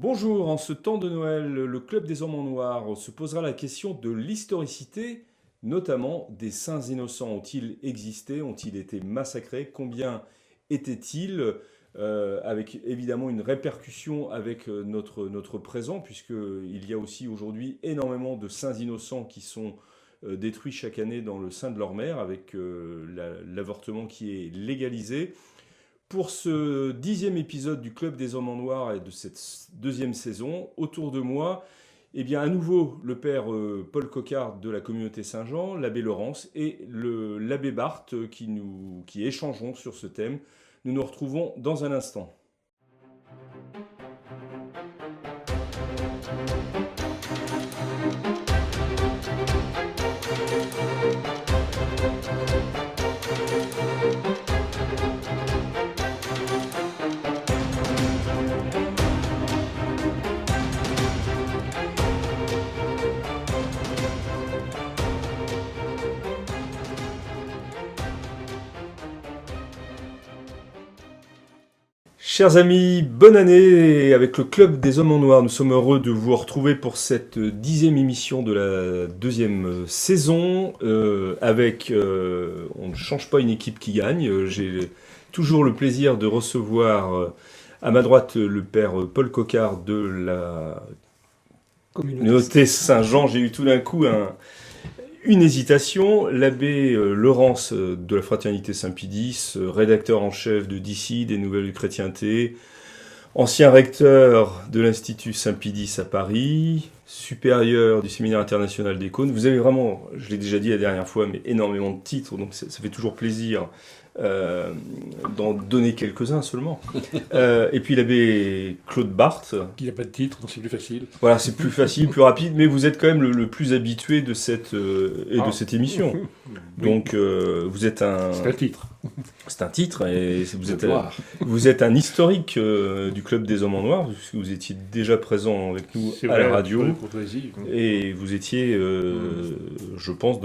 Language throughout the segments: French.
Bonjour, en ce temps de Noël, le Club des Hommes en Noir se posera la question de l'historicité, notamment des saints innocents. Ont-ils existé? Ont-ils été massacrés? Combien étaient-ils? Avec évidemment une répercussion avec notre présent, puisqu'il y a aussi aujourd'hui énormément de saints innocents qui sont détruits chaque année dans le sein de leur mère, avec l'avortement qui est légalisé. Pour ce 10e épisode du Club des Hommes en Noir et de cette deuxième saison, autour de moi, eh bien, à nouveau, le père Paul Coquard de la communauté Saint-Jean, l'abbé Laurence et l'abbé Barthes qui échangeront sur ce thème. Nous nous retrouvons dans un instant. Chers amis, bonne année avec le Club des Hommes en Noir. Nous sommes heureux de vous retrouver pour cette 10e émission de la deuxième saison. On ne change pas une équipe qui gagne. J'ai toujours le plaisir de recevoir à ma droite le père Paul Coquard de la communauté Saint-Jean. J'ai eu tout d'un coup une hésitation. L'abbé Laurence de la Fraternité Saint-Pidis, rédacteur en chef de d'ici, des Nouvelles Chrétientés, ancien recteur de l'Institut Saint-Pidis à Paris, supérieur du Séminaire international des Cônes. Vous avez vraiment, je l'ai déjà dit la dernière fois, mais énormément de titres, donc ça fait toujours plaisir d'en donner quelques-uns seulement. Et puis l'abbé Claude Barthes. Qui n'a pas de titre, donc c'est plus facile. Voilà, c'est plus facile, plus rapide, mais vous êtes quand même le plus habitué de cette émission. Oui. Donc vous êtes un... C'est un titre. C'est un titre, et vous êtes un historique du Club des Hommes en Noir, puisque vous étiez déjà présent avec nous à la radio. Et vous étiez, je pense,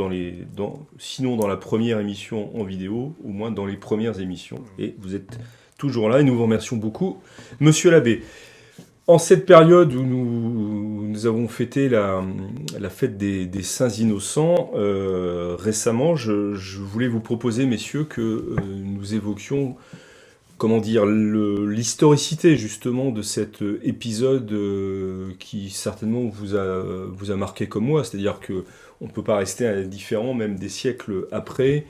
sinon dans la première émission en vidéo, au moins dans les premières émissions. Et vous êtes toujours là, et nous vous remercions beaucoup. Monsieur l'abbé, en cette période où nous avons fêté la fête des Saints Innocents, récemment, je voulais vous proposer, messieurs, que nous évoquions, comment dire, l'historicité justement de cet épisode qui certainement vous a marqué comme moi, c'est-à-dire que on ne peut pas rester indifférent, même des siècles après,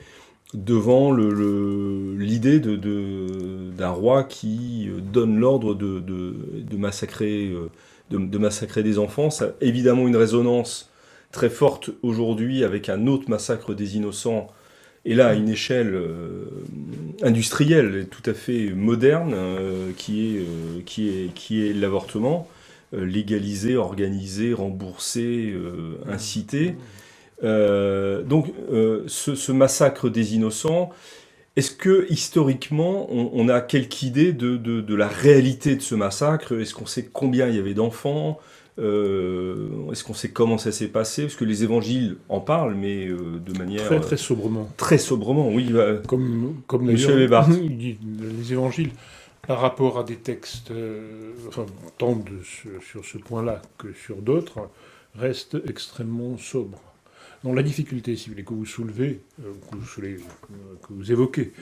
devant l'idée d'un roi qui donne l'ordre de massacrer des enfants. Ça a évidemment une résonance très forte aujourd'hui avec un autre massacre des innocents, et là à une échelle industrielle tout à fait moderne, qui est l'avortement, légalisé, organisé, remboursé, incité. Ce massacre des innocents, est-ce que historiquement on a quelque idée de la réalité de ce massacre? Est-ce qu'on sait combien il y avait d'enfants? Est-ce qu'on sait comment ça s'est passé? Parce que les évangiles en parlent, mais de manière... Très très sobrement. Très sobrement, oui. Comme Monsieur d'ailleurs, Weber. les évangiles, par rapport à des textes, tant sur ce point-là que sur d'autres, restent extrêmement sobres. Donc la difficulté, si vous voulez, que vous soulevez, que vous évoquez,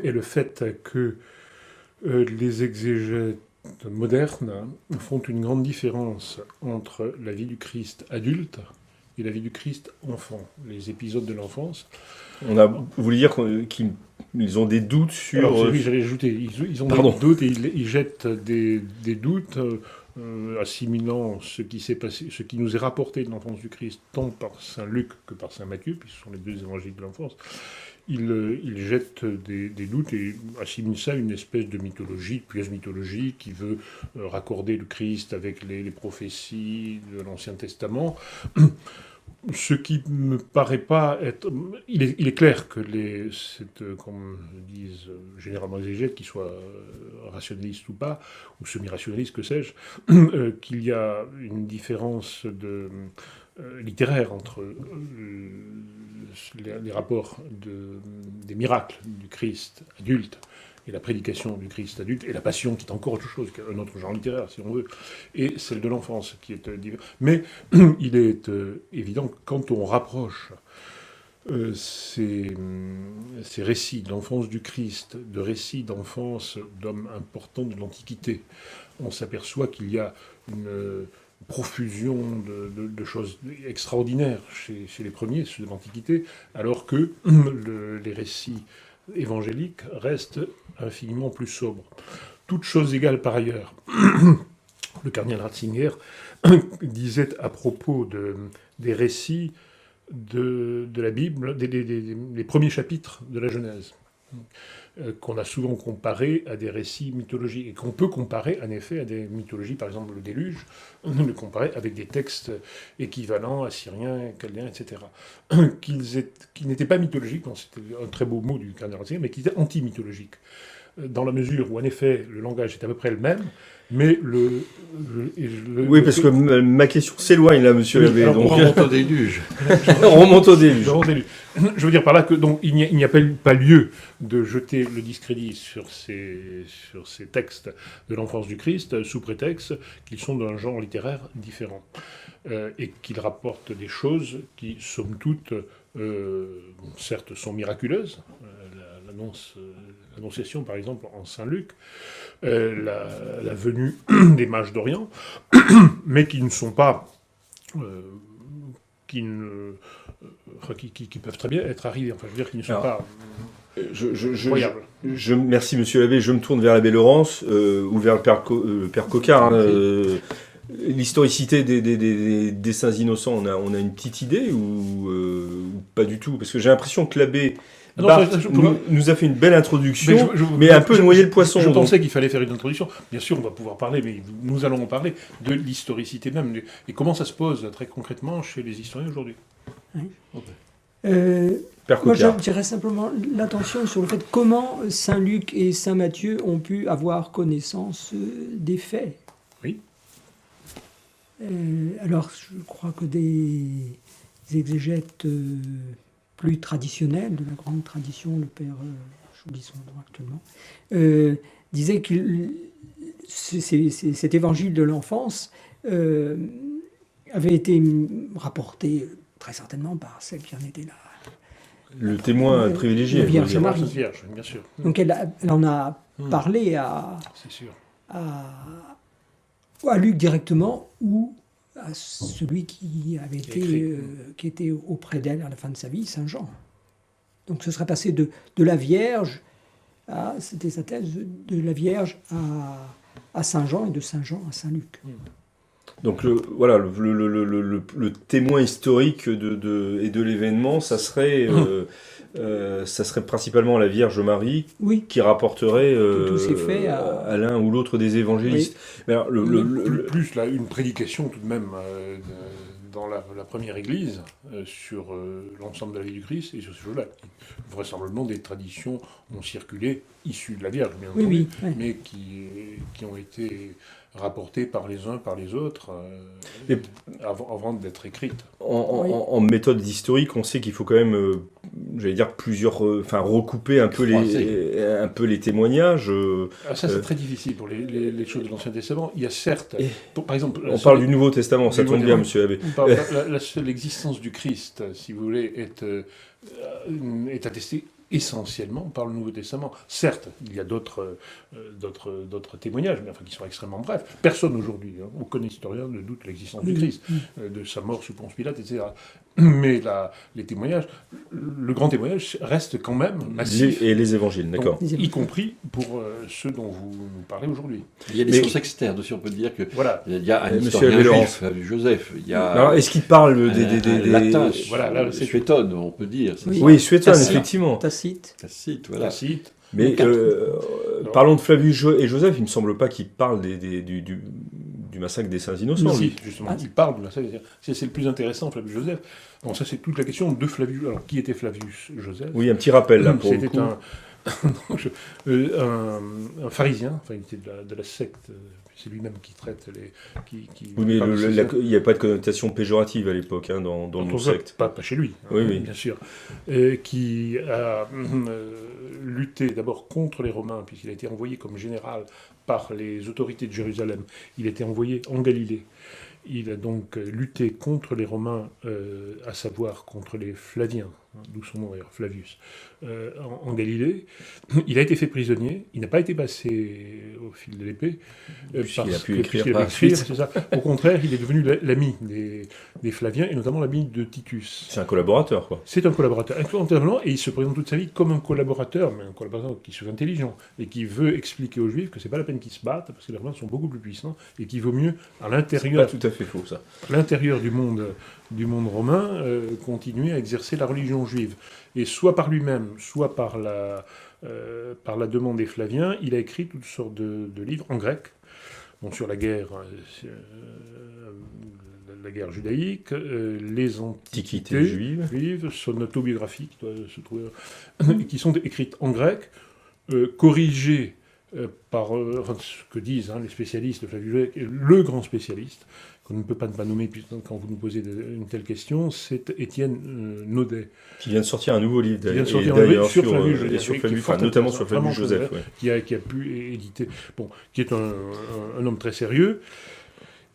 est le fait que les exégètes modernes font une grande différence entre la vie du Christ adulte et la vie du Christ enfant, les épisodes de l'enfance. Vous voulez dire qu'ils ont des doutes sur... Alors, oui, j'allais ajouter, ils ont des doutes et ils jettent des doutes, assimilant ce qui s'est passé, ce qui nous est rapporté de l'enfance du Christ, tant par saint Luc que par saint Matthieu, puisque ce sont les deux évangiles de l'enfance. Ils jettent des doutes et assimilent ça à une espèce de mythologie, de pièce mythologie qui veut raccorder le Christ avec les prophéties de l'Ancien Testament. Ce qui me paraît pas être... Il est clair que comme disent généralement les exégètes, qu'ils soient rationalistes ou pas, ou semi-rationalistes, que sais-je, qu'il y a une différence littéraire entre les rapports des miracles du Christ adulte et la prédication du Christ adulte, et la passion, qui est encore autre chose, un autre genre littéraire, si on veut, et celle de l'enfance, qui est divers. Mais il est évident que quand on rapproche ces récits de l'enfance du Christ, de récits d'enfance d'hommes importants de l'Antiquité, on s'aperçoit qu'il y a une profusion de choses extraordinaires chez les premiers, ceux de l'Antiquité, alors que les récits évangéliques restent infiniment plus sobres. Toutes choses égales par ailleurs. Le cardinal Ratzinger disait à propos des récits de la Bible, des premiers chapitres de la Genèse, qu'on a souvent comparé à des récits mythologiques, et qu'on peut comparer en effet à des mythologies, par exemple le déluge, le comparer avec des textes équivalents assyriens, chaldéens, etc. Qu'ils n'étaient pas mythologiques, c'était un très beau mot du cardinal Ratzinger, mais qui étaient anti-mythologiques, dans la mesure où en effet le langage est à peu près le même, mais oui, parce que ma question s'éloigne là, monsieur l'abbé. On remonte au déluge. On remonte au déluge. Je veux dire par là que donc il n'y a pas lieu de jeter le discrédit sur ces textes de l'enfance du Christ sous prétexte qu'ils sont d'un genre littéraire différent et qu'ils rapportent des choses qui, somme toute, certes sont miraculeuses. L'Annonciation, par exemple, en Saint-Luc, la venue des mages d'Orient, mais qui ne sont pas... qui peuvent très bien être arrivés. Enfin, je veux dire, qui ne sont pas... incroyables. Merci, monsieur l'abbé. Je me tourne vers l'abbé Laurence ou vers le père Coquart. L'historicité des saints innocents, on a une petite idée ou pas du tout? Parce que j'ai l'impression que l'abbé nous a fait une belle introduction, mais un peu noyé le poisson. Je pensais qu'il fallait faire une introduction. Bien sûr, on va pouvoir parler, mais nous allons en parler de l'historicité même. Et comment ça se pose très concrètement chez les historiens aujourd'hui. Oui. Moi, j'attirerais simplement l'attention sur le fait comment Saint Luc et Saint Matthieu ont pu avoir connaissance des faits. Oui. Alors, je crois que des exégètes plus traditionnel, de la grande tradition, le père, j'oublie son nom actuellement, disait que cet évangile de l'enfance avait été rapporté très certainement par celle qui en était là. Le témoin privilégié. La Vierge Marie. Vierge, bien sûr. Donc elle en a parlé à Luc directement, ou à celui qui était auprès d'elle à la fin de sa vie, Saint Jean. Donc ce serait passé de la Vierge, c'était sa thèse, de la Vierge à Saint Jean, et de Saint Jean à Saint Luc. Donc le témoin historique de l'événement, ça serait principalement la Vierge Marie, oui, qui rapporterait tous ces faits à l'un ou l'autre des évangélistes. Oui. Mais alors, plus là, une prédication tout de même dans la première Église sur l'ensemble de la vie du Christ et sur ces choses-là. Vraisemblablement des traditions ont circulé, issues de la Vierge, bien entendu, mais qui ont été rapportées par les uns, par les autres, avant d'être écrites. En méthode historique, on sait qu'il faut quand même, recouper un peu les témoignements. Ça, c'est très difficile pour les choses de l'Ancien Testament. Il y a certes, par exemple... On parle du Nouveau Testament, ça tombe bien, monsieur l'abbé. L'existence du Christ, si vous voulez, est attestée essentiellement par le Nouveau Testament. Certes, il y a d'autres témoignages, mais qui sont extrêmement brefs. Personne aujourd'hui, aucun historien ne doute l'existence du Christ, de sa mort sous Ponce Pilate, etc. Mais les témoignages, le grand témoignage reste quand même massif. Et les évangiles, d'accord. Donc, y compris pour ceux dont vous nous parlez aujourd'hui. Il y a des sources externes aussi, on peut dire que il y a un historien juif, Joseph. Il y a alors, est-ce qu'il parle des latin, Suétone, on peut dire. Oui, Suétone, effectivement. Tacite, voilà. Tacite. Mais parlons de Flavius et Joseph, il ne me semble pas qu'il parle du massacre des saints innocents. Si, justement, il parle du massacre. C'est le plus intéressant, Flavius Joseph. Bon, ça, c'est toute la question de Flavius. Alors, qui était Flavius Joseph? Oui, un petit rappel là pour C'était un pharisien, enfin il était de la secte, c'est lui-même qui traite les... oui, mais il n'y a pas de connotation péjorative à l'époque dans le mot secte. Pas chez lui, oui. Bien sûr. Qui a lutté d'abord contre les Romains, puisqu'il a été envoyé comme général par les autorités de Jérusalem. Il a été envoyé en Galilée. Il a donc lutté contre les Romains, à savoir contre les Flaviens, d'où son nom d'ailleurs, Flavius, en Galilée. Il a été fait prisonnier, il n'a pas été passé au fil de l'épée, puisqu'il a pu écrire par la suite. C'est ça. Au contraire, il est devenu l'ami des Flaviens, et notamment l'ami de Titus. C'est un collaborateur, quoi. C'est un collaborateur, et il se présente toute sa vie comme un collaborateur, mais un collaborateur qui se veut intelligent, et qui veut expliquer aux Juifs que c'est pas la peine qu'ils se battent, parce que les Romains sont beaucoup plus puissants, et qu'il vaut mieux, à l'intérieur... C'est pas tout à fait faux, ça. À l'intérieur du monde romain, continuer à exercer la religion juive. Et soit par lui-même, soit par la demande des Flaviens, il a écrit toutes sortes de livres en grec, sur la guerre judaïque, les antiquités juives, son autobiographie qui doit se trouver, qui sont écrites en grec, corrigées par ce que disent les spécialistes, Flavius, le grand spécialiste, qu'on ne peut pas ne pas nommer quand vous nous posez une telle question, c'est Étienne Naudet. Qui vient de sortir un nouveau livre, d'ailleurs sur Flavius, notamment sur Flavius Joseph. Qui a pu éditer, qui est un homme très sérieux.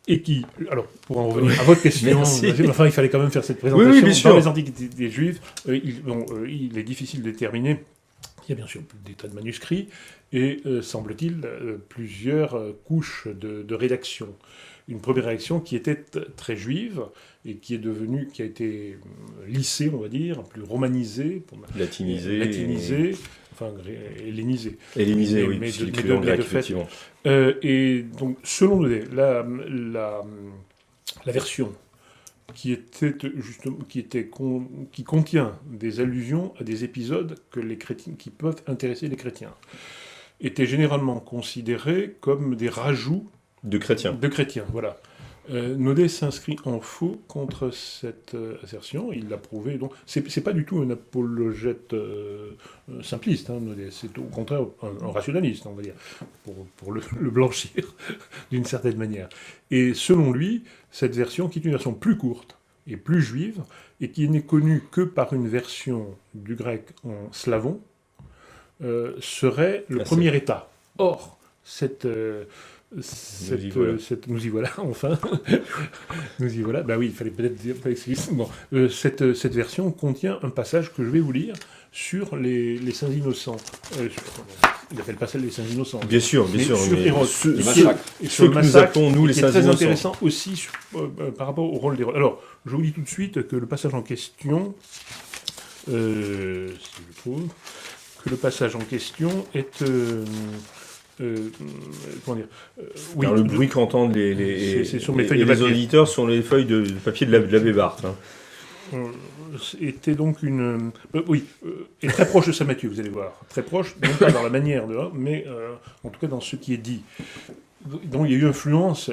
Et qui, alors, pour en revenir à votre question, il fallait quand même faire cette présentation. Oui, dans les antiquités des Juifs, il est difficile de déterminer. Il y a bien sûr des tas de manuscrits et, semble-t-il, plusieurs couches de rédaction. Une première rédaction qui était très juive et qui a été lissée, on va dire, plus romanisée, latinisée, enfin hellénisée. Hellénisée, oui, mais de grec, effectivement. Et donc, selon Naudet, la version qui contient des allusions à des épisodes qui peuvent intéresser les chrétiens, était généralement considérée comme des rajouts de chrétiens, voilà. Naudet s'inscrit en faux contre cette assertion. Il l'a prouvé. Donc, c'est pas du tout un apologète simpliste, Naudet. C'est au contraire un rationaliste, on va dire, pour le blanchir d'une certaine manière. Et selon lui, cette version, qui est une version plus courte et plus juive, et qui n'est connue que par une version du grec en slavon, serait le premier état. Or, nous y voilà, enfin. Nous y voilà. Bah oui, il fallait peut-être dire. Bon, cette version contient un passage que je vais vous lire sur les saints innocents. Il appelle pas ça les saints innocents. Bien sûr. Sur Hérode. Ceux que nous appelons, nous, les saints innocents. C'est très intéressant aussi par rapport au rôle d'Hérode. Alors, je vous dis tout de suite que le passage en question, si je trouve, le est... comment dire oui, le bruit qu'entendent les auditeurs sont les feuilles de papier de l'abbé Barthes. Était donc est très proche de Saint Matthieu, vous allez voir. Très proche, non pas dans la manière mais en tout cas dans ce qui est dit. Donc il y a eu influence,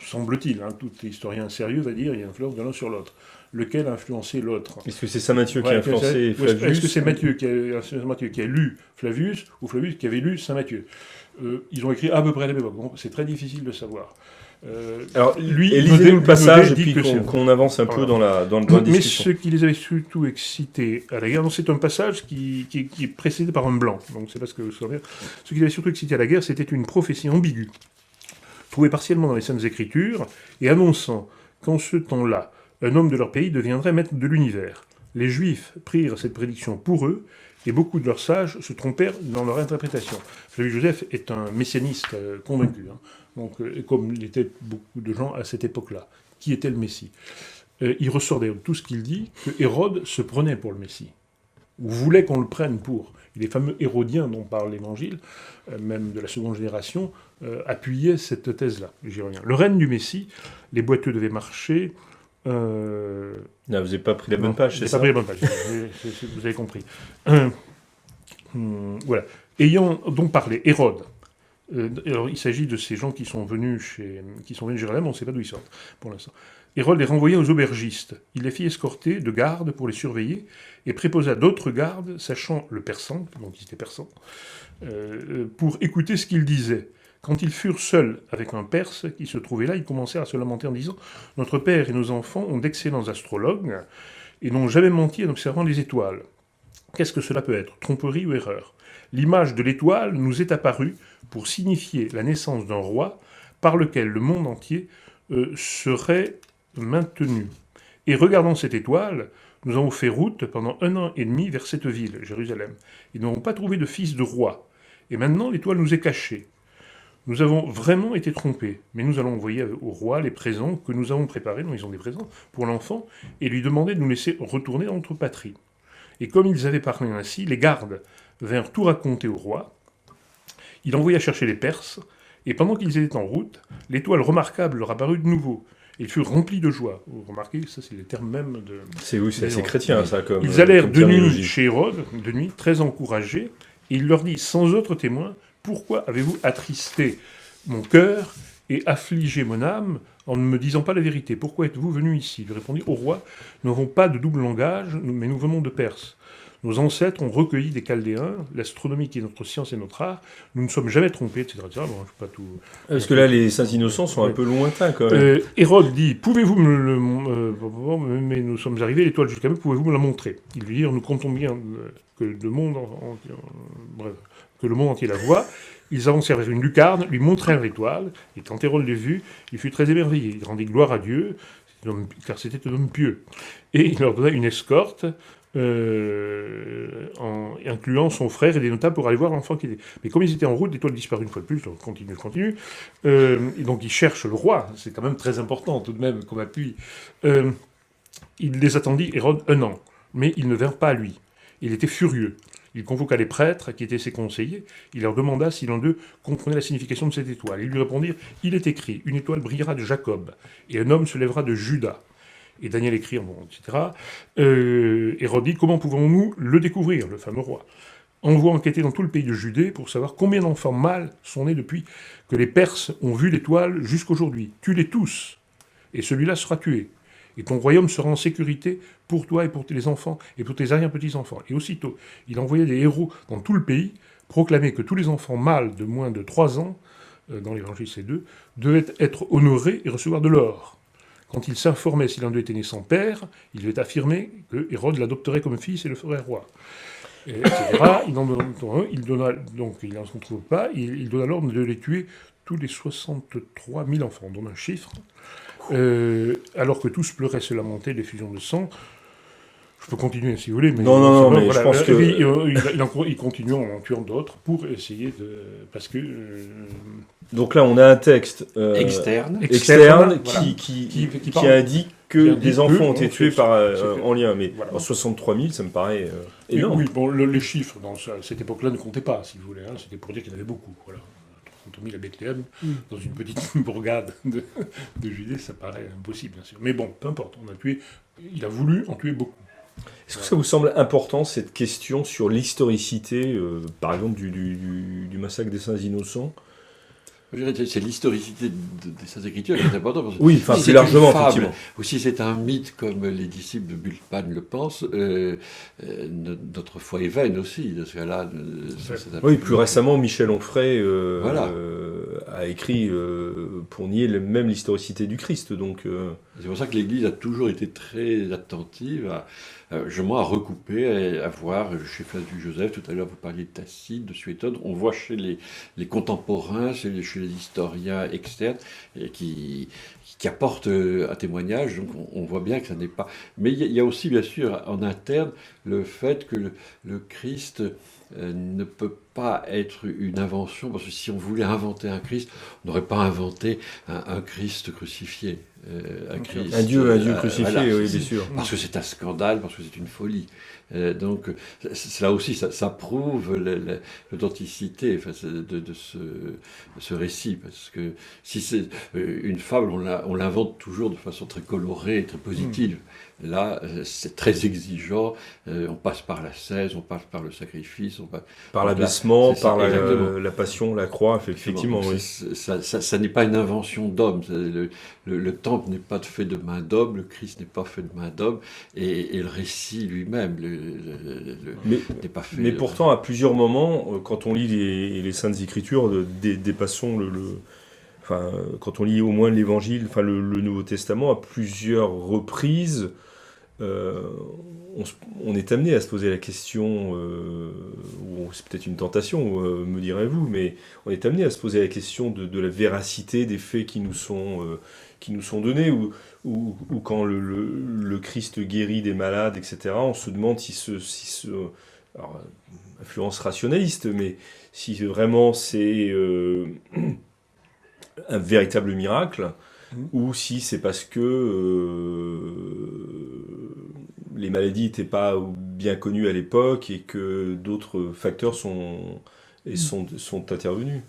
semble-t-il, tout historien sérieux va dire, il y a influence de l'un sur l'autre. Lequel a influencé l'autre? Est-ce que c'est Saint Matthieu qui a influencé Flavius? Est-ce que c'est Matthieu qui a lu Flavius ou Flavius qui avait lu Saint Matthieu? Ils ont écrit à peu près à la même époque. Bon, c'est très difficile de savoir. Alors, lisez-nous le passage et puis qu'on avance un peu dans la discussion. Mais ce qui les avait surtout excités à la guerre, c'est un passage qui est précédé par un blanc. Donc c'est pas ce que je veux dire. Ce qui les avait surtout excités à la guerre, c'était une prophétie ambiguë, trouvée partiellement dans les Saintes Écritures, et annonçant qu'en ce temps-là, un homme de leur pays deviendrait maître de l'univers. Les Juifs prirent cette prédiction pour eux, et beaucoup de leurs sages se trompèrent dans leur interprétation. Flavius Joseph est un messianiste convaincu, donc, comme l'étaient beaucoup de gens à cette époque-là. Qui était le Messie? Il ressort d'ailleurs de tout ce qu'il dit que Hérode se prenait pour le Messie, ou voulait qu'on le prenne pour. Et les fameux Hérodiens dont parle l'Évangile, même de la seconde génération, appuyaient cette thèse-là. J'y reviens. Le règne du Messie, les boiteux devaient marcher... Non, vous n'avez pas pris la bonne page, c'est ça? Pas pris la bonne page, vous avez compris. Voilà. Ayant donc parlé, Hérode, Alors, il s'agit de ces gens qui sont venus de Jérusalem, on ne sait pas d'où ils sortent, pour l'instant. Hérode les renvoya aux aubergistes. Il les fit escorter de gardes pour les surveiller, et préposa d'autres gardes, sachant le persan, donc ils étaient persans, pour écouter ce qu'ils disaient. Quand ils furent seuls avec un Perse qui se trouvait là, ils commencèrent à se lamenter en disant « Notre père et nos enfants ont d'excellents astrologues et n'ont jamais menti en observant les étoiles. Qu'est-ce que cela peut être? Tromperie ou erreur? L'image de l'étoile nous est apparue pour signifier la naissance d'un roi par lequel le monde entier serait maintenu. Et regardant cette étoile, nous avons fait route pendant 1 an et demi vers cette ville, Jérusalem, et nous n'avons pas trouvé de fils de roi. Et maintenant l'étoile nous est cachée. Nous avons vraiment été trompés, mais nous allons envoyer au roi les présents que nous avons préparés, non, ils ont des présents, pour l'enfant, et lui demander de nous laisser retourner dans notre patrie. Et comme ils avaient parlé ainsi, les gardes vinrent tout raconter au roi. Il envoya chercher les Perses, et pendant qu'ils étaient en route, l'étoile remarquable leur apparut de nouveau. Ils furent remplis de joie. Vous remarquez, ça c'est les termes même de... C'est assez chrétien, ça, comme... Ils allèrent de nuit chez Hérode, de nuit, très encouragés, et il leur dit, sans autre témoin, « Pourquoi avez-vous attristé mon cœur et affligé mon âme en ne me disant pas la vérité? Pourquoi êtes-vous venu ici ?» Il répondit, « Au roi, nous n'avons pas de double langage, mais nous venons de Perse. Nos ancêtres ont recueilli des Chaldéens, l'astronomie qui est notre science et notre art, nous ne sommes jamais trompés, etc. etc. Bon, je sais pas tout... Parce que là, les saints innocents sont un peu lointains, quand même. Hérode dit, pouvez-vous mais nous sommes arrivés, l'étoile jusqu'à nous, pouvez-vous me la montrer? Ils lui dirent, nous comptons bien que le monde entier la voit. Ils avancèrent vers une lucarne, lui montrèrent l'étoile, et quand Hérode les vit, il fut très émerveillé. Il rendit gloire à Dieu, car c'était un homme pieux. Et il leur donna une escorte, incluant son frère et des notables pour aller voir l'enfant qui était. Mais comme ils étaient en route, l'étoile disparut une fois de plus, donc continue. Et donc ils cherchent le roi, c'est quand même très important tout de même comme appui. Il les attendit, Hérode, 1 an, mais ils ne vinrent pas à lui. Il était furieux. Il convoqua les prêtres qui étaient ses conseillers. Il leur demanda si l'un d'eux comprenait la signification de cette étoile. Ils lui répondirent, il est écrit, une étoile brillera de Jacob, et un homme se lèvera de Juda. Et Daniel écrit, bon, etc. Hérode dit, comment pouvons-nous le découvrir, le fameux roi? Envoie enquêter dans tout le pays de Judée pour savoir combien d'enfants mâles sont nés depuis que les Perses ont vu l'étoile jusqu'aujourd'hui. Tue-les tous, et celui-là sera tué. Et ton royaume sera en sécurité pour toi et pour tes enfants et pour tes arrière-petits-enfants. Et aussitôt, il envoyait des héros dans tout le pays, proclamer que tous les enfants mâles de moins de 3 ans, dans l'évangile c'est 2, devaient être honorés et recevoir de l'or. Quand il s'informait si l'un d'eux était né sans père, il devait affirmer que Hérode l'adopterait comme fils et le ferait roi. Et, etc. Il n'en trouve pas, il donna l'ordre de les tuer tous les 63 000 enfants, dont un chiffre. Alors que tous pleuraient, se lamentaient, l'effusion de sang. Je peux continuer si vous voulez, mais non, mais voilà, je pense que il continue en tuant d'autres pour essayer de, parce que donc là on a un texte externe qui indique que des enfants ont été tués en lien, mais en 63 000 ça me paraît énorme. Oui, bon, les chiffres dans cette époque-là ne comptaient pas, si vous voulez, hein, c'était pour dire qu'il y en avait beaucoup, voilà. 30 000 à Bethléem, dans une petite bourgade de Judée, ça paraît impossible, bien sûr. Mais bon, peu importe, il a voulu en tuer beaucoup. Est-ce que ça vous semble important, cette question sur l'historicité, par exemple, du massacre des Saints Innocents? C'est l'historicité des Saintes Écritures qui est importante. Parce que oui, enfin, plus largement, effectivement. Ou si c'est un mythe, comme les disciples de Bulpan le pensent, notre foi est vaine aussi. Parce que là, oui, plus récemment, Michel Onfray a écrit pour nier même l'historicité du Christ. Donc, c'est pour ça que l'Église a toujours été très attentive à recouper, à voir, chez Flavius Joseph, tout à l'heure vous parliez de Tacite, de Suétone, on voit chez les contemporains, chez les historiens externes, qui apportent un témoignage, donc on voit bien que ça n'est pas... Mais il y a aussi, bien sûr, en interne, le fait que le Christ ne peut pas être une invention, parce que si on voulait inventer un Christ, on n'aurait pas inventé un Christ crucifié. à Christ. Un Dieu crucifié, voilà, oui, bien sûr. Parce que c'est un scandale, parce que c'est une folie. Donc là aussi, ça prouve l'authenticité de ce récit, parce que si c'est une fable, on l'invente toujours de façon très colorée, très positive. Là, c'est très exigeant, on passe par la cèse, on passe par le sacrifice, par l'abaissement, par la passion, la croix, effectivement. Oui. Ça n'est pas une invention d'homme, le temple n'est pas fait de main d'homme, le Christ n'est pas fait de main d'homme, et le récit lui-même n'est pas fait. Mais pourtant, à plusieurs moments, quand on lit les Saintes Écritures, dépassons enfin, quand on lit au moins l'Évangile, enfin le Nouveau Testament, à plusieurs reprises, on est amené à se poser la question, ou c'est peut-être une tentation, me direz-vous, mais on est amené à se poser la question de la véracité des faits qui nous sont donnés, ou quand le Christ guérit des malades, etc., on se demande alors, influence rationaliste, mais si vraiment c'est un véritable miracle, ou si c'est parce que les maladies n'étaient pas bien connues à l'époque et que d'autres facteurs sont intervenus.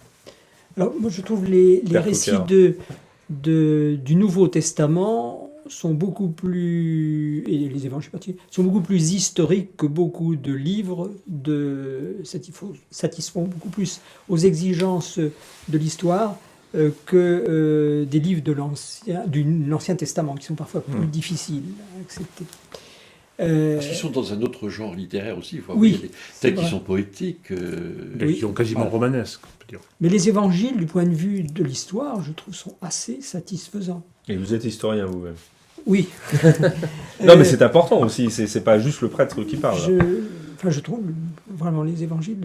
Alors, moi, je trouve les récits du Nouveau Testament sont beaucoup plus, et les évangiles sont beaucoup plus historiques que beaucoup de livres satisfont beaucoup plus aux exigences de l'histoire que des livres de l'Ancien Testament, qui sont parfois plus difficiles à accepter. Parce qu'ils sont dans un autre genre littéraire aussi. Il y a des textes qui sont poétiques. Qui sont quasiment romanesques, on peut dire. Mais les évangiles, du point de vue de l'histoire, je trouve, sont assez satisfaisants. Et vous êtes historien vous-même? Oui. Non, mais c'est important aussi. C'est pas juste le prêtre qui parle. Je trouve vraiment les évangiles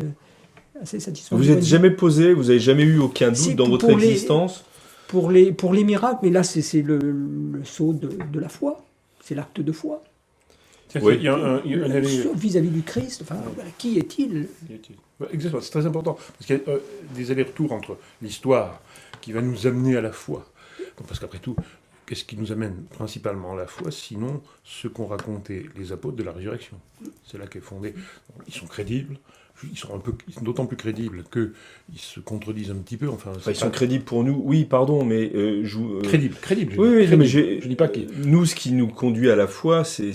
assez satisfaisants. Vous n'êtes jamais posé, vous n'avez jamais eu aucun doute dans votre existence? Pour les miracles, mais là, c'est le saut de la foi. C'est l'acte de foi. Oui. Vis-à-vis du Christ, qui est-il? Exactement, c'est très important. Parce qu'il y a des allers-retours entre l'histoire qui va nous amener à la foi. Donc, parce qu'après tout, qu'est-ce qui nous amène principalement à la foi, sinon ce qu'ont raconté les apôtres de la résurrection? C'est là qu'est fondé. Ils sont crédibles. Ils sont d'autant plus crédibles qu'ils se contredisent un petit peu. Ils sont crédibles pour nous, oui, pardon, mais... Crédibles. Oui, crédibles. Mais je dis pas qui. Nous, ce qui nous conduit à la foi, c'est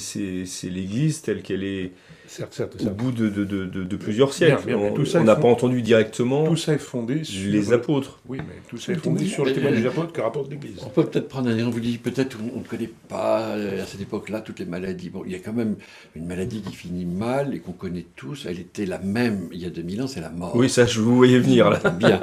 l'Église telle qu'elle est certes. Au bout de plusieurs siècles. Bien, on n'a pas entendu directement tout ça est fondé sur les apôtres. Oui, mais tout ça est fondé sur le témoignage des apôtres que rapporte l'Église. On peut peut-être prendre un exemple. Vous dites peut-être on ne connaît pas à cette époque-là toutes les maladies. Bon, il y a quand même une maladie qui finit mal et qu'on connaît tous. Elle était la même il y a 2000 ans, c'est la mort. Oui, ça, je vous voyais venir là. Bien.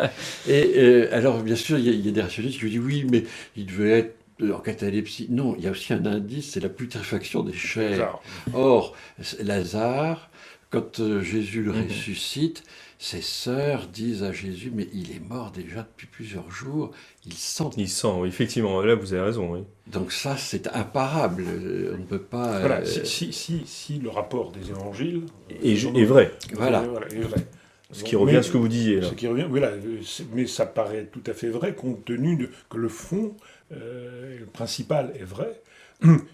Et alors, bien sûr, il y a des rationalistes qui disent oui, mais il devait être en catalepsie. Non, il y a aussi un indice, c'est la putréfaction des chairs. Or, Lazare, quand Jésus le ressuscite, ses sœurs disent à Jésus, mais il est mort déjà depuis plusieurs jours, il sent. Il sent, oui, effectivement, là vous avez raison. Oui. Donc ça, c'est imparable, on ne peut pas... Voilà, si le rapport des évangiles... est vrai. Voilà. Est vrai. Ce qui revient à ce que vous disiez. Là. Ce qui revient, voilà, mais ça paraît tout à fait vrai, compte tenu que le fond, le principal est vrai,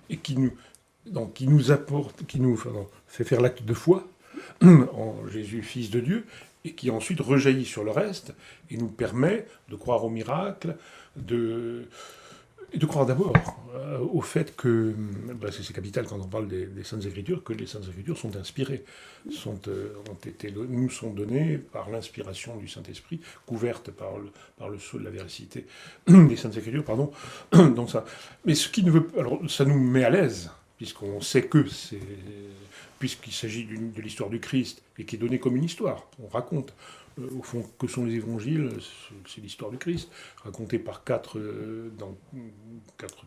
et qui nous apporte, qui nous fait faire l'acte de foi en Jésus, Fils de Dieu, et qui ensuite rejaillit sur le reste, et nous permet de croire au miracle, et de croire d'abord au fait que, c'est capital quand on parle des Saintes Écritures, que les Saintes Écritures sont inspirées, nous sont données par l'inspiration du Saint-Esprit, couvertes par le sceau de la véracité des Saintes Écritures, pardon. Donc ça. Mais ce qui ne veut, alors ça nous met à l'aise, puisqu'on sait que puisqu'il s'agit de l'histoire du Christ et qui est donnée comme une histoire, on raconte. Au fond, que sont les évangiles? C'est l'histoire du Christ, racontée par quatre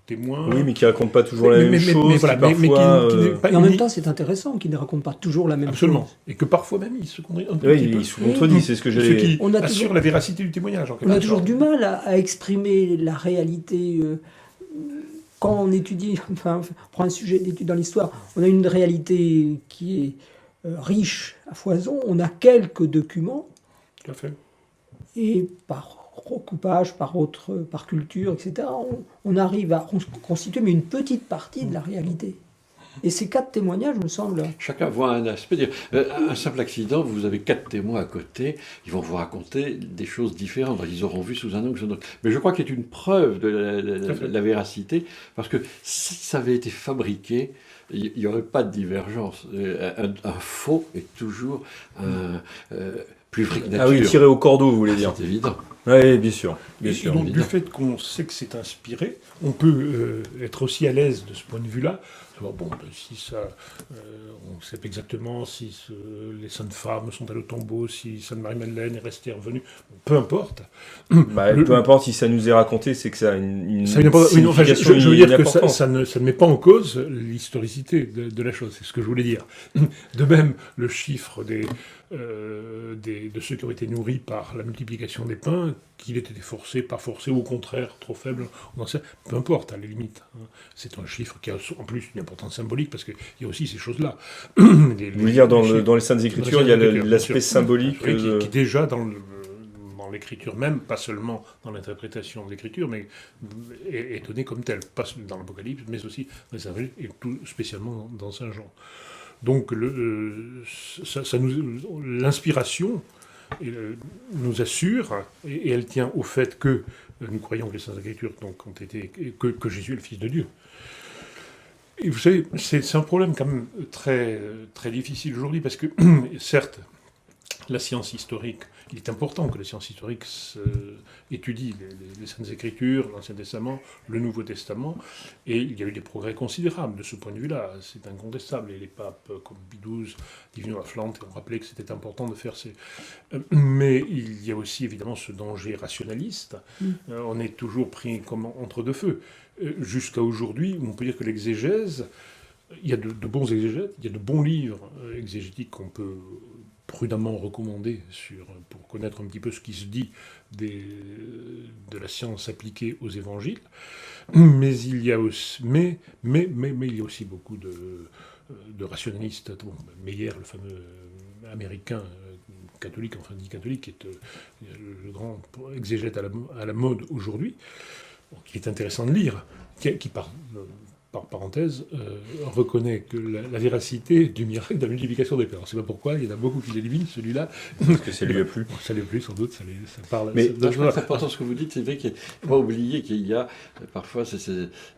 témoins. Oui, mais qui ne racontent pas toujours la même chose. Et en même temps, c'est intéressant qu'ils ne racontent pas toujours la même chose. Absolument. Et que parfois même, ils se contredisent un petit peu. Ils se contredisent, c'est ce que j'allais dire. On assure la véracité du témoignage. On a toujours du mal à exprimer la réalité. Quand on étudie, on prend un sujet d'étude dans l'histoire, on a une réalité qui est riche à foison, on a quelques documents. Tout à fait. Et par recoupage, par culture, etc., on arrive à constituer mais une petite partie de la réalité. Et ces 4 témoignages me semblent... Chacun voit un aspect. Un simple accident, vous avez 4 témoins à côté, ils vont vous raconter des choses différentes. Ils auront vu sous un angle, sous un autre. Mais je crois qu'il y a une preuve de la véracité, parce que si ça avait été fabriqué, il n'y aurait pas de divergence. Un faux est toujours plus vrai que nature. Ah oui, tiré au cordeau, vous voulez dire. C'est évident. Oui, bien sûr. Et donc, du fait qu'on sait que c'est inspiré, on peut être aussi à l'aise de ce point de vue-là. Bon, si ça, on ne sait pas exactement si les saintes femmes sont allées au tombeau, si Sainte Marie-Madeleine est restée revenue, peu importe. Peu importe si ça nous est raconté, c'est que ça a une je veux dire que ça ne met pas en cause l'historicité de la chose, c'est ce que je voulais dire. De même, le chiffre de ceux qui ont été nourris par la multiplication des pains, qu'il ait été forcé, pas forcé, ou au contraire, trop faible, peu importe, à la limite. C'est un chiffre qui a en plus une importance symbolique, parce qu'il y a aussi ces choses-là. Vous voulez dire, dans les Saintes Écritures, il y a l'aspect symbolique... qui est déjà dans l'écriture même, pas seulement dans l'interprétation de l'écriture, mais est donné comme tel, pas dans l'Apocalypse, mais aussi dans les Évangiles, et tout spécialement dans Saint Jean. Donc l'inspiration nous assure, et elle tient au fait que nous croyons que les Saintes Écritures ont été, que Jésus est le Fils de Dieu. Et vous savez, c'est un problème quand même très, très difficile aujourd'hui, parce que, certes, la science historique, il est important que la science historique étudie les Saintes Écritures, l'Ancien Testament, le Nouveau Testament, et il y a eu des progrès considérables de ce point de vue-là, c'est incontestable, et les papes comme Pie XII, Divino Afflante, ont rappelé que c'était important de faire ces... Mais il y a aussi évidemment ce danger rationaliste, on est toujours pris comme entre deux feux. Jusqu'à aujourd'hui, on peut dire que l'exégèse, il y a de bons exégètes, il y a de bons livres exégétiques qu'on peut prudemment recommander pour connaître un petit peu ce qui se dit de la science appliquée aux évangiles, mais il y a aussi, il y a aussi beaucoup de rationalistes. Meyer, le fameux américain catholique, enfin dit catholique, qui est le grand exégète à la mode aujourd'hui, qui est intéressant de lire, qui par parenthèse, reconnaît que la véracité du miracle de la multiplication des pains. Je ne sais pas pourquoi, il y en a beaucoup qui l'éliminent, celui-là. Parce que ça lui a plu. Ça lui a plu, sans doute, ça parle... Mais je crois que c'est important ce que vous dites, c'est vrai qu'il ne faut pas oublier qu'il y a, parfois, c'est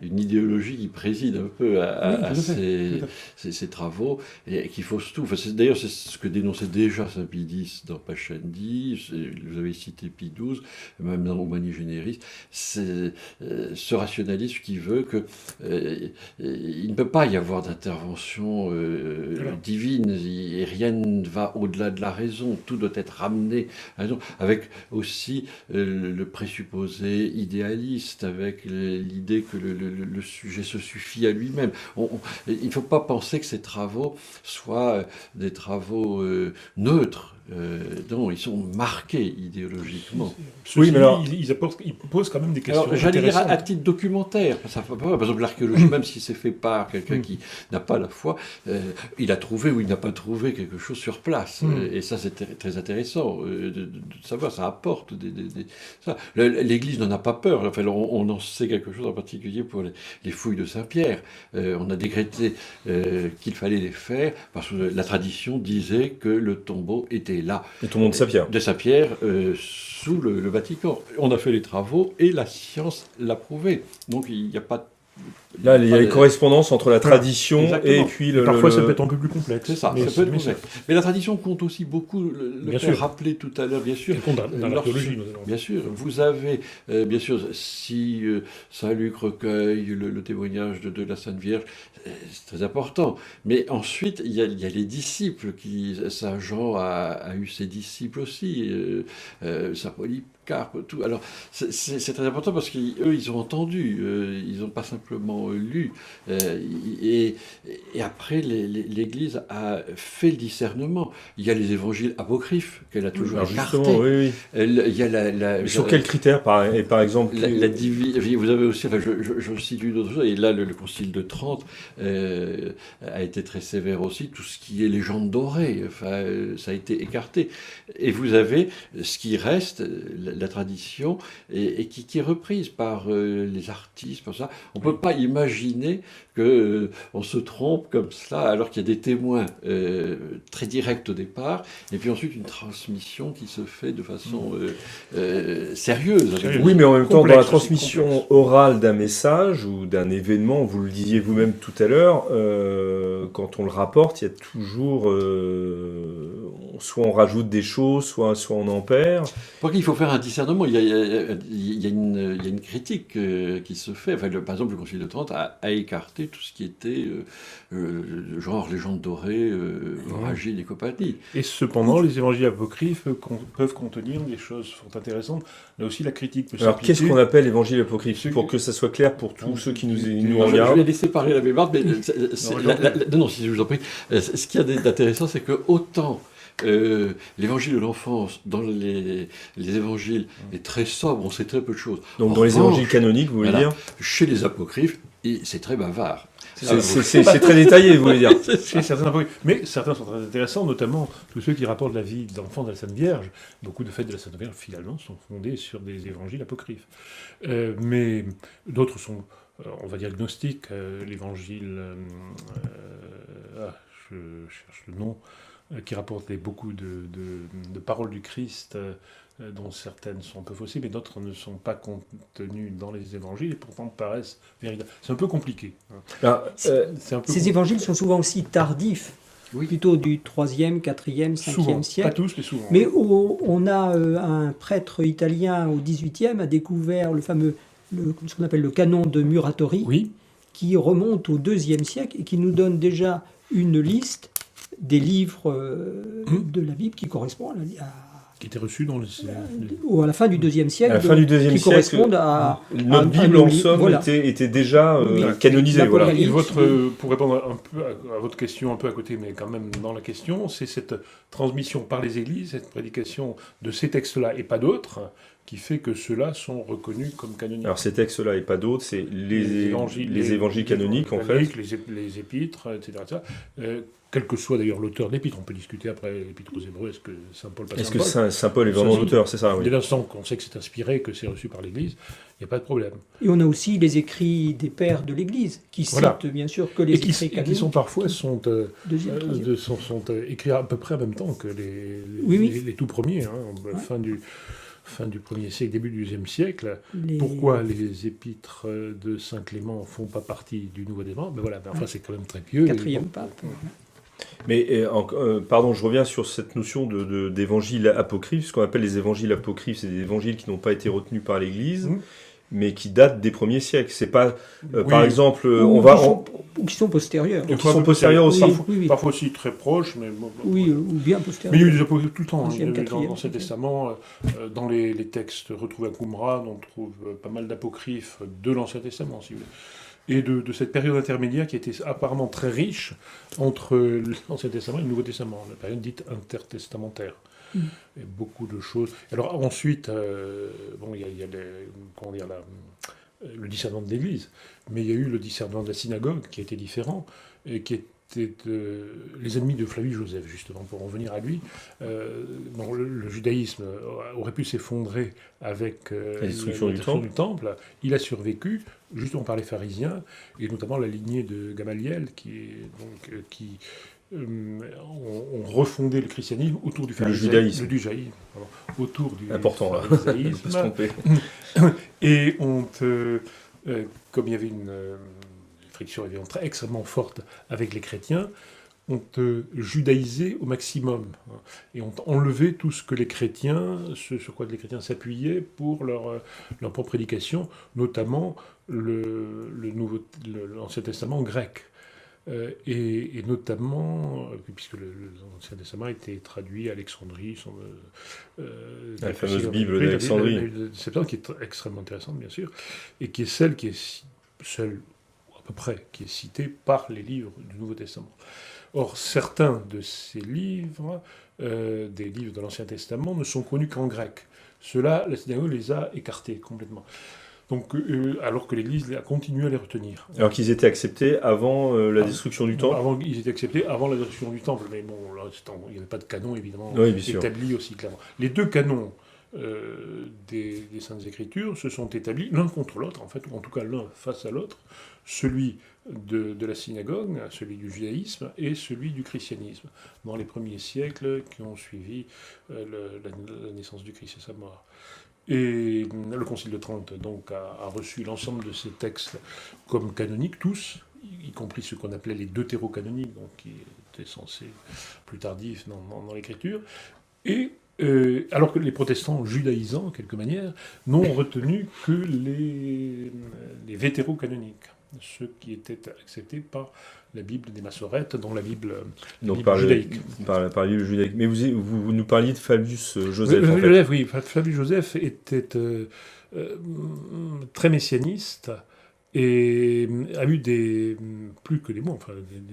une idéologie qui préside un peu à ces travaux, et qui fausse tout. Enfin, d'ailleurs, c'est ce que dénonçait déjà Saint Pie X dans Pascendi, vous avez cité Pie XII, même dans Humani Generis, c'est ce rationalisme qui veut que... il ne peut pas y avoir d'intervention divine, et rien ne va au-delà de la raison, tout doit être ramené à la raison, avec aussi le présupposé idéaliste, avec l'idée que le sujet se suffit à lui-même. Il ne faut pas penser que ces travaux soient des travaux neutres. Non, ils sont marqués idéologiquement. Oui, mais alors, ils posent quand même des questions. Alors, j'allais dire à titre documentaire. Par exemple, l'archéologie, même si c'est fait par quelqu'un qui n'a pas la foi, il a trouvé ou il n'a pas trouvé quelque chose sur place. Et ça, c'est très intéressant de savoir. Ça apporte ça. L'Église n'en a pas peur. Enfin, on en sait quelque chose en particulier pour les fouilles de Saint-Pierre. On a décrété qu'il fallait les faire parce que la tradition disait que le tombeau était là. Le tombeau de Saint-Pierre. De Saint-Pierre, sous le Vatican. On a fait les travaux et la science l'a prouvé. Donc il n'y a pas... Là, il y a les correspondances entre la tradition et puis Parfois, ça peut être un peu plus complexe. C'est ça, ça peut être complexe. Mais la tradition compte aussi beaucoup, le père rappelé tout à l'heure, bien sûr. Dans l'archéologie, bien sûr. Vous avez, bien sûr, si Saint-Luc recueille le témoignage de la Sainte Vierge, c'est très important. Mais ensuite, il y a les disciples. Saint Jean a eu ses disciples aussi. Saint Polycarpe, tout. Alors, c'est très important parce qu'eux, ils ont entendu. Ils n'ont pas simplement simplement lus. Et après, l'Église a fait le discernement. Il y a les évangiles apocryphes qu'elle a toujours écartés. Oui. Il y a sur quels critères, par exemple vous avez aussi, je cite une autre chose, et là, le Concile de Trente a été très sévère aussi. Tout ce qui est légende dorée, ça a été écarté. Et vous avez ce qui reste, la tradition, et qui est reprise par les artistes, par ça. On ne peut pas imaginer qu'on se trompe comme cela, alors qu'il y a des témoins très directs au départ, et puis ensuite une transmission qui se fait de façon sérieuse. Oui, mais en même temps, dans la transmission orale d'un message ou d'un événement, vous le disiez vous-même tout à l'heure, quand on le rapporte, il y a toujours... soit on rajoute des choses, soit on en perd. Pour qu'il faut faire un discernement, il y a une critique qui se fait. Par exemple, le Concile de Trente a écarté tout ce qui était genre légende dorée, oragie, Nicopanie. Et cependant, les évangiles apocryphes peuvent contenir des choses fort intéressantes. Là aussi, la critique peut s'appliquer. Alors, qu'est-ce qu'on appelle évangile apocryphe, pour que ça soit clair pour tous ceux qui nous regardent? Je vais laisser parler la mémoire, mais non, si je vous en prie. Ce qu'il y a d'intéressant, c'est que autant l'évangile de l'enfance dans les évangiles est très sobre, on sait très peu de choses. Donc dans les évangiles canoniques, vous voulez dire? Chez les apocryphes, c'est très bavard. C'est très détaillé, vous voulez dire? Chez certains apocryphes. Mais certains sont très intéressants, notamment tous ceux qui rapportent la vie d'enfants de la Sainte Vierge. Beaucoup de fêtes de la Sainte Vierge, finalement, sont fondées sur des évangiles apocryphes. Mais d'autres sont, on va dire, gnostiques. L'évangile... je cherche le nom... qui rapporte beaucoup de paroles du Christ, dont certaines sont un peu faussées, mais d'autres ne sont pas contenues dans les évangiles et pourtant paraissent véritables. C'est un peu compliqué. Ces évangiles sont souvent aussi tardifs, plutôt du 3e, 4e, 5e siècle. Pas tous, mais souvent. Mais on a un prêtre italien au 18e a découvert ce qu'on appelle le canon de Muratori, qui remonte au 2e siècle et qui nous donne déjà une liste des livres de la Bible qui correspondent qui étaient reçus dans à la fin du 2e siècle. À la fin du 2e qui siècle, correspondent à notre Bible en somme était déjà canonisée. Voilà. Et pour répondre un peu à votre question, un peu à côté, mais quand même dans la question, c'est cette transmission par les églises, cette prédication de ces textes-là et pas d'autres, qui fait que ceux-là sont reconnus comme canoniques. Alors ces textes-là et pas d'autres, c'est les évangiles canoniques, en fait. Les épîtres, etc. Quel que soit d'ailleurs l'auteur de l'épître, on peut discuter après l'épître aux Hébreux, est-ce que Saint Paul passe? Est-ce que Saint Paul est vraiment l'auteur, c'est ça? Dès l'instant qu'on sait que c'est inspiré, que c'est reçu par l'Église, il n'y a pas de problème. Et on a aussi les écrits des pères de l'Église, qui citent bien sûr que les écrits canoniques. Et qui sont parfois écrits à peu près en même temps que les tout premiers, fin du 1er siècle, début du 2e siècle. Pourquoi les épîtres de Saint Clément ne font pas partie du Nouveau Testament? Enfin, c'est quand même très pieux. 4e pape. Mais, pardon, je reviens sur cette notion d'évangile apocryphe. Ce qu'on appelle les évangiles apocryphes, c'est des évangiles qui n'ont pas été retenus par l'Église, mais qui datent des premiers siècles. C'est pas, par exemple, ou qui sont postérieurs. Qui sont postérieurs aussi. Parfois aussi très proches, mais... ou bien postérieurs. Mais il y a eu des apocryphes tout le temps. Dans l'Ancien Testament, dans les textes retrouvés à Qumran, on trouve pas mal d'apocryphes de l'Ancien Testament, si vous voulez. Et de cette période intermédiaire qui était apparemment très riche entre l'Ancien Testament et le Nouveau Testament, la période dite intertestamentaire. Et beaucoup de choses. Alors ensuite, il y a le discernement de l'Église, mais il y a eu le discernement de la synagogue qui était différent, et qui était les ennemis de Flavius Joseph, justement, pour en venir à lui. Le judaïsme aurait pu s'effondrer avec la destruction du temple. Il a survécu, justement par les pharisiens, et notamment la lignée de Gamaliel, qui ont refondé le christianisme autour du pharisaïsme. Le judaïsme. Autour du pharisaïsme. Pas se tromper. Et comme il y avait une friction extrêmement forte avec les chrétiens, ont judaïsé au maximum et ont enlevé tout ce que les chrétiens, ce sur quoi les chrétiens s'appuyaient pour leur propre prédication, notamment l'Ancien Testament grec. Et notamment, puisque l'Ancien Testament a été traduit à Alexandrie, la fameuse Bible d'Alexandrie, qui est extrêmement intéressante, bien sûr, et qui est celle qui est seule peu près, qui est cité par les livres du Nouveau Testament. Or, certains de ces livres, des livres de l'Ancien Testament, ne sont connus qu'en grec. Ceux-là, la synagogue les a écartés complètement. Donc, alors que l'Église a continué à les retenir. Alors qu'ils étaient acceptés avant la destruction du temple. Ils étaient acceptés avant la destruction du temple, mais bon, là, il n'y avait pas de canon, évidemment, établi aussi clairement. Les deux canons des Saintes Écritures se sont établis l'un contre l'autre, en fait, ou en tout cas l'un face à l'autre, celui de la synagogue, celui du judaïsme, et celui du christianisme, dans les premiers siècles qui ont suivi la naissance du Christ et sa mort. Et le Concile de Trente donc, a reçu l'ensemble de ces textes comme canoniques, tous, y compris ceux qu'on appelait les deutérocanoniques, donc qui étaient censés plus tardifs dans l'Écriture, et alors que les protestants judaïsants, en quelque manière, n'ont retenu que les vétérocanoniques, ceux qui étaient acceptés par la Bible des Massorètes, dont la Bible judaïque. Par la Bible judaïque. Mais vous nous parliez de Flavius Joseph. Oui, Flavius Joseph était très messianiste et a eu des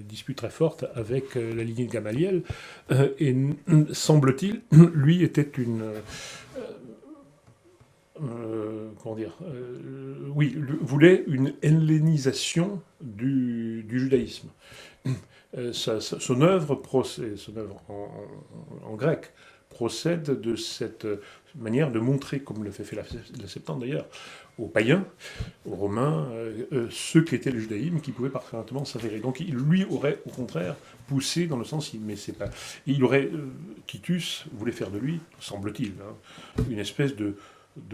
disputes très fortes avec la lignée de Gamaliel. Et semble-t-il, lui était voulait une hellénisation du judaïsme. Son œuvre en grec procède de cette manière de montrer, comme le fait la Septante d'ailleurs, aux païens, aux Romains, ce qu'était le judaïsme, qui pouvait parfaitement s'avérer. Donc lui aurait au contraire poussé dans le sens, mais c'est pas. Titus voulait faire de lui, semble-t-il, une espèce de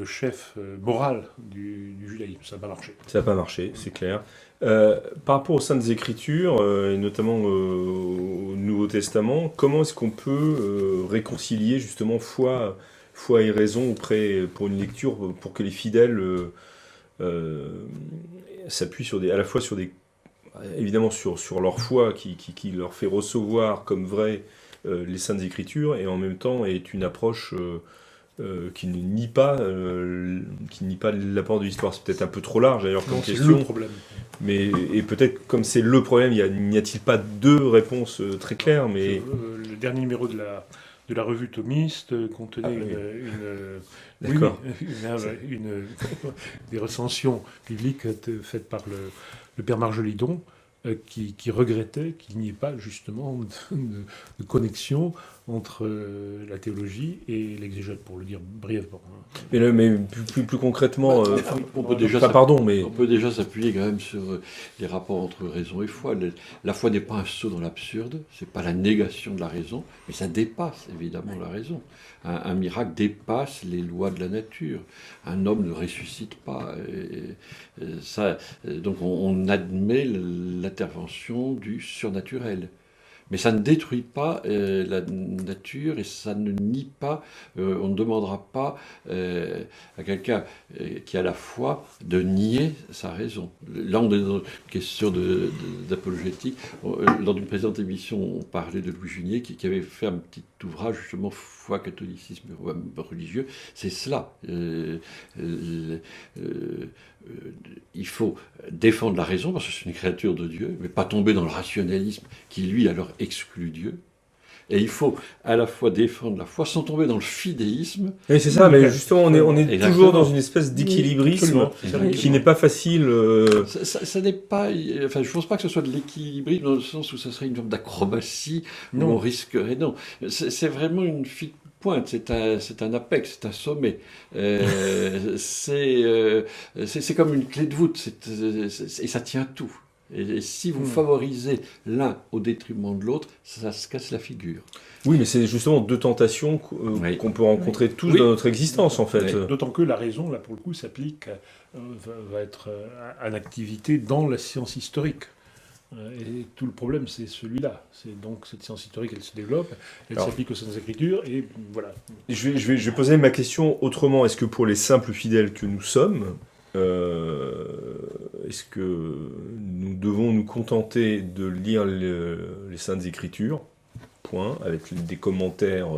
chef moral du judaïsme. Ça n'a pas marché. Ça n'a pas marché, c'est clair. Par rapport aux Saintes Écritures, et notamment au Nouveau Testament, comment est-ce qu'on peut réconcilier justement foi et raison pour une lecture, pour que les fidèles s'appuient à la fois évidemment sur leur foi qui leur fait recevoir comme vrai les Saintes Écritures, et en même temps est une approche qui ne nie pas l'apport de l'histoire. C'est peut-être un peu trop large d'ailleurs comme question. C'est le problème. Et peut-être comme c'est le problème, n'y a-t-il pas deux réponses très claires, mais le dernier numéro de la revue thomiste contenait des recensions bibliques faites par le père Margelidon, qui regrettait qu'il n'y ait pas justement de connexion entre la théologie et l'exégèse, pour le dire brièvement. Mais plus concrètement, on peut déjà s'appuyer quand même sur les rapports entre raison et foi. La foi n'est pas un saut dans l'absurde, c'est pas la négation de la raison, mais ça dépasse évidemment la raison. Un miracle dépasse les lois de la nature. Un homme ne ressuscite pas. Donc on admet l'intervention du surnaturel. Mais ça ne détruit pas la nature et ça ne nie pas, on ne demandera pas à quelqu'un qui a la foi de nier sa raison. Là, on est dans une question d'apologétique. Lors d'une précédente émission, on parlait de Louis Junier qui avait fait un petit ouvrage, justement, foi, catholicisme religieux. C'est cela. Il faut défendre la raison parce que c'est une créature de Dieu, mais pas tomber dans le rationalisme qui, lui, alors exclut Dieu. Et il faut à la fois défendre la foi sans tomber dans le fidéisme. Et c'est ça, mais justement, on est toujours dans une espèce d'équilibrisme qui n'est pas facile. Ça n'est pas. Enfin, je ne pense pas que ce soit de l'équilibrisme dans le sens où ça serait une forme d'acrobatie où on risquerait. Non, c'est vraiment une fine pointe, c'est un apex, c'est un sommet. C'est comme une clé de voûte, et ça tient tout. Et si vous favorisez l'un au détriment de l'autre, ça se casse la figure. Oui, mais c'est justement deux tentations qu'on peut rencontrer tous dans notre existence, en fait. Oui. D'autant que la raison, là, pour le coup, va être en activité dans la science historique. Et tout le problème, c'est celui-là. C'est donc cette science historique, elle se développe, elle s'applique aux Saintes Écritures, et voilà. Je vais poser ma question autrement. Est-ce que pour les simples fidèles que nous sommes, est-ce que nous devons nous contenter de lire les Saintes Écritures, point, avec des commentaires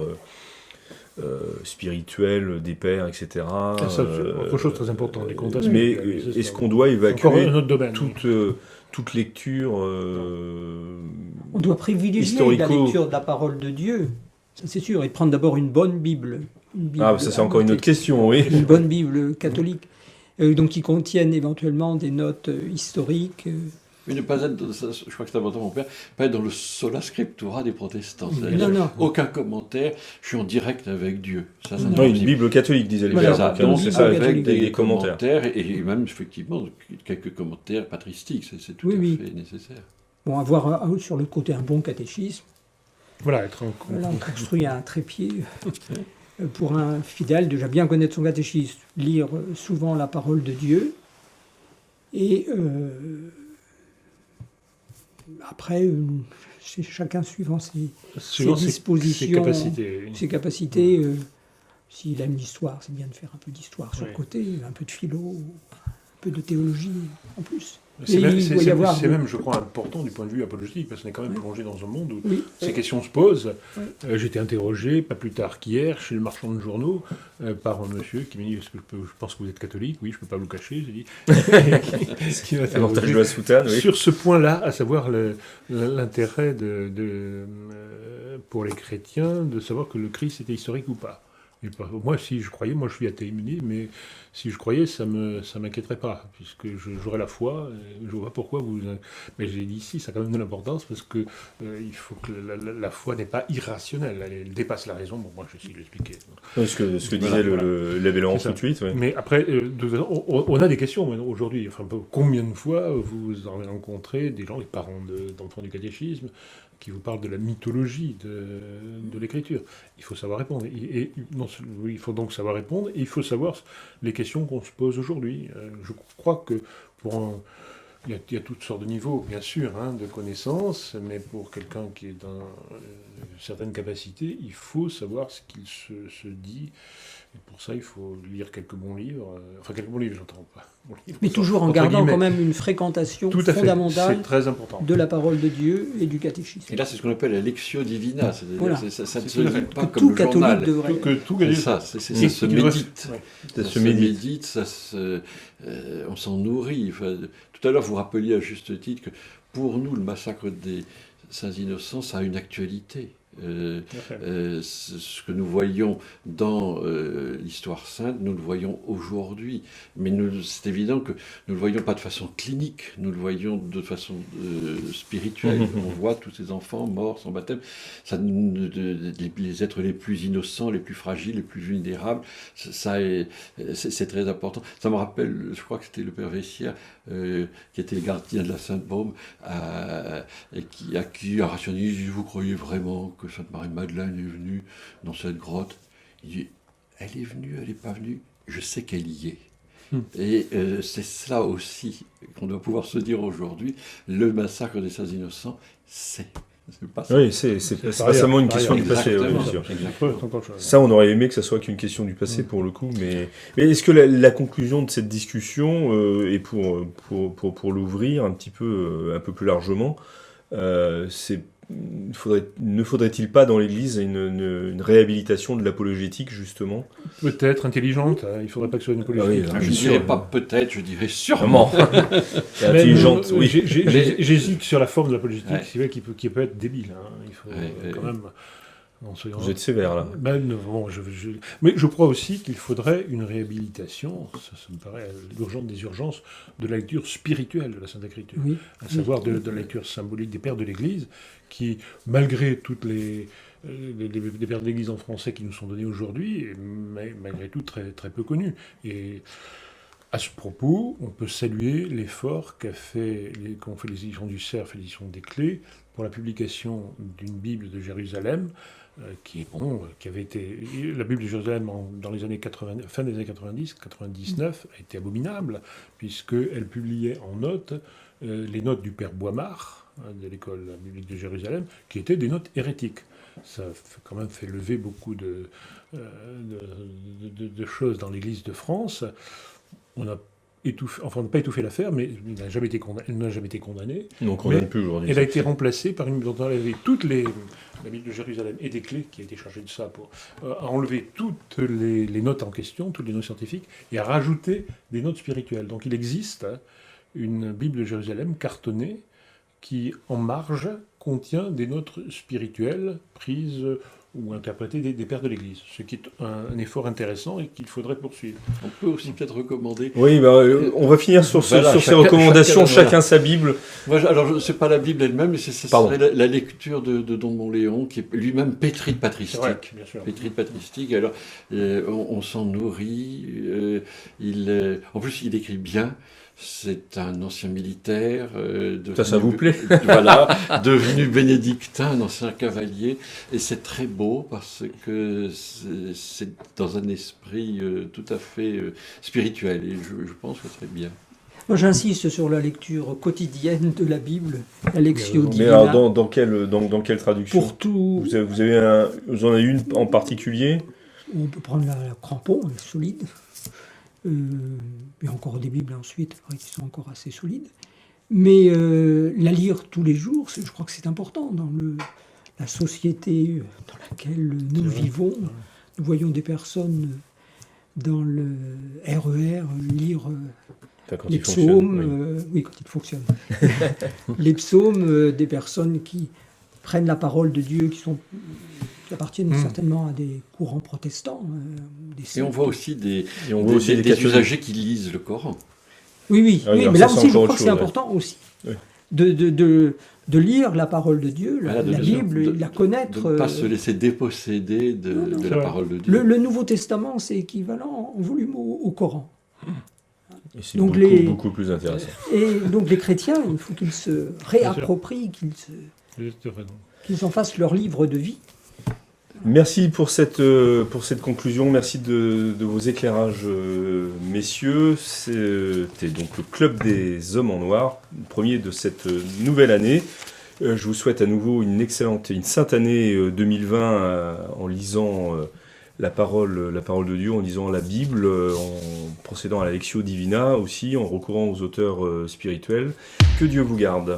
spirituels des pères, etc. C'est autre chose de très important, les commentaires mais spirituels. est-ce qu'on doit évacuer toute lecture on doit privilégier la lecture de la parole de Dieu, ça c'est sûr, et prendre d'abord une bonne Bible. Ça c'est encore une autre question, oui. Une bonne Bible catholique, donc qui contienne éventuellement des notes historiques. Mais ne pas être, je crois que c'est important mon père, pas être dans le sola scriptura des protestants. Non. Aucun commentaire, je suis en direct avec Dieu. Ça, non, une Bible catholique, disait les pères. Donc c'est ça, avec des commentaires. Et même effectivement quelques commentaires patristiques, c'est tout à fait nécessaire. Bon, avoir sur le côté un bon catéchisme. Voilà, on construit un trépied pour un fidèle, déjà bien connaître son catéchisme, lire souvent la parole de Dieu, et après, c'est chacun suivant ses dispositions, ses capacités. S'il aime l'histoire, c'est bien de faire un peu d'histoire sur le côté, un peu de philo, un peu de théologie en plus. C'est même, je crois, important du point de vue apologétique, parce qu'on est quand même plongé dans un monde où ces questions se posent. J'ai été interrogé, pas plus tard qu'hier, chez le marchand de journaux, par un monsieur qui m'a dit, je pense que vous êtes catholique? Oui, je ne peux pas vous le cacher, j'ai dit. Qui m'a interrogé la soutane, sur ce point-là, à savoir l'intérêt pour les chrétiens de savoir que le Christ était historique ou pas. Et moi, si je croyais, moi je suis athée, mais si je croyais, ça m'inquiéterait pas, puisque j'aurais la foi, je vois pas pourquoi vous... Mais j'ai dit ici, ça a quand même de l'importance, parce que il faut que la foi n'est pas irrationnelle, elle dépasse la raison, bon, moi je sais l'expliquer. Ce que disait l'abbé Laurent tout de suite. Oui. Mais après, on a des questions aujourd'hui, enfin, combien de fois vous avez rencontré des gens, les parents d'enfants du catéchisme, qui vous parle de la mythologie de l'écriture. Il faut savoir répondre. Il faut donc savoir répondre, et il faut savoir les questions qu'on se pose aujourd'hui. Je crois que il y a toutes sortes de niveaux, bien sûr, de connaissances, mais pour quelqu'un qui est dans certaines capacités, il faut savoir ce qu'il se dit. Et pour ça, il faut lire quelques bons livres. Enfin, quelques bons livres, j'entends pas. Mais toujours en gardant quand même une fréquentation fondamentale de la parole de Dieu et du catéchisme. Et là, c'est ce qu'on appelle la lectio divina. Voilà. Ça ne se lit pas que comme tout le journal. devrait... Ça se médite. Ça se médite, on s'en nourrit. Enfin, tout à l'heure, vous rappeliez à juste titre que pour nous, le massacre des Saints Innocents, ça a une actualité. Ce que nous voyons dans l'histoire sainte, nous le voyons aujourd'hui. Mais c'est évident que nous ne le voyons pas de façon clinique, nous le voyons de façon spirituelle. On voit tous ces enfants morts sans baptême. Les êtres les plus innocents, les plus fragiles, les plus vulnérables, c'est très important. Ça me rappelle, je crois que c'était le père Vessière, qui était le gardien de la Sainte-Baume, et qui a rationné, vous croyez vraiment que Sainte Marie-Madeleine est venue dans cette grotte? Il dit, elle est venue, elle n'est pas venue, je sais qu'elle y est. Et c'est cela aussi qu'on doit pouvoir se dire aujourd'hui, le massacre des Saints Innocents, c'est pas ça. Oui, c'est pas seulement une question du passé. Ça, on aurait aimé que ça soit qu'une question du passé pour le coup, mais est-ce que la conclusion de cette discussion, et pour l'ouvrir un peu plus largement, ne faudrait-il pas dans l'Église une réhabilitation de l'apologétique, justement? Peut-être intelligente, il ne faudrait pas que ce soit une apologétique. Je ne dirais pas peut-être, je dirais sûrement. Intelligente, oui. J'hésite sur la forme de l'apologétique, c'est vrai qui peut être débile. Il faut quand même... Vous êtes sévère, là. Mais je crois aussi qu'il faudrait une réhabilitation, ça me paraît l'urgence des urgences, de la lecture spirituelle de la Sainte Écriture, à savoir de la lecture symbolique des pères de l'Église, qui, malgré toutes les pères de l'Église en français qui nous sont donnés aujourd'hui, mais malgré tout très, très peu connus. Et à ce propos, on peut saluer l'effort qu'ont fait les éditions du Cerf et les éditions des Clés pour la publication d'une Bible de Jérusalem, qui avait été... La Bible de Jérusalem, dans les années 80, fin des années 90, 99, a été abominable, puisqu'elle publiait en notes les notes du père Boimard, de l'école biblique de Jérusalem, qui étaient des notes hérétiques. Ça a quand même fait lever beaucoup de choses dans l'Église de France. On n'a pas étouffé l'affaire, mais elle n'a jamais été condamnée. Donc on ne condamne plus aujourd'hui. Elle a été remplacée par une dont on avait la Bible de Jérusalem et des Clés, qui a été chargée de ça, pour enlever toutes les notes en question, toutes les notes scientifiques, et à rajouter des notes spirituelles. Donc il existe une Bible de Jérusalem cartonnée qui, en marge, contient des notes spirituelles prises ou interprétées des pères de l'Église, ce qui est un effort intéressant et qu'il faudrait poursuivre. On peut aussi peut-être recommander... Oui, on va finir sur ces recommandations, chacun sa Bible. Moi, alors, c'est pas la Bible elle-même, mais ce serait la lecture de Don Montléon, qui est lui-même pétri de patristique. Ouais, bien sûr. Pétri de patristique, alors on s'en nourrit. En plus, il écrit bien. C'est un ancien militaire. Ça vous plaît? Voilà, devenu bénédictin, un ancien cavalier. Et c'est très beau parce que c'est dans un esprit tout à fait spirituel. Et je pense que c'est bien. Moi, j'insiste sur la lecture quotidienne de la Bible, la Lectio Mais Divina. alors, dans quelle traduction? Pour tout... Vous en avez une en particulier? On peut prendre la Crampon, elle est solide. Il y a encore des Bibles ensuite qui sont encore assez solides. Mais la lire tous les jours, je crois que c'est important dans la société dans laquelle nous vivons. Nous voyons des personnes dans le RER lire les psaumes. Oui, quand il fonctionne. Les psaumes des personnes qui prennent la parole de Dieu, qui appartiennent certainement à des courants protestants. Et on voit aussi des usagers qui lisent le Coran. Oui, mais là aussi, je crois que c'est important aussi de lire la parole de Dieu, la Bible, la connaître. De ne pas se laisser déposséder de la parole de Dieu. Le Nouveau Testament, c'est équivalent en volume au Coran. Et c'est beaucoup plus intéressant. Et donc les chrétiens, il faut qu'ils se réapproprient, qu'ils en fassent leur livre de vie. Merci pour cette conclusion, merci de vos éclairages, messieurs. C'était donc le Club des Hommes en Noir, le premier de cette nouvelle année. Je vous souhaite à nouveau une sainte année 2020 en lisant la parole de Dieu, en lisant la Bible, en procédant à la Lectio Divina aussi, en recourant aux auteurs spirituels. Que Dieu vous garde.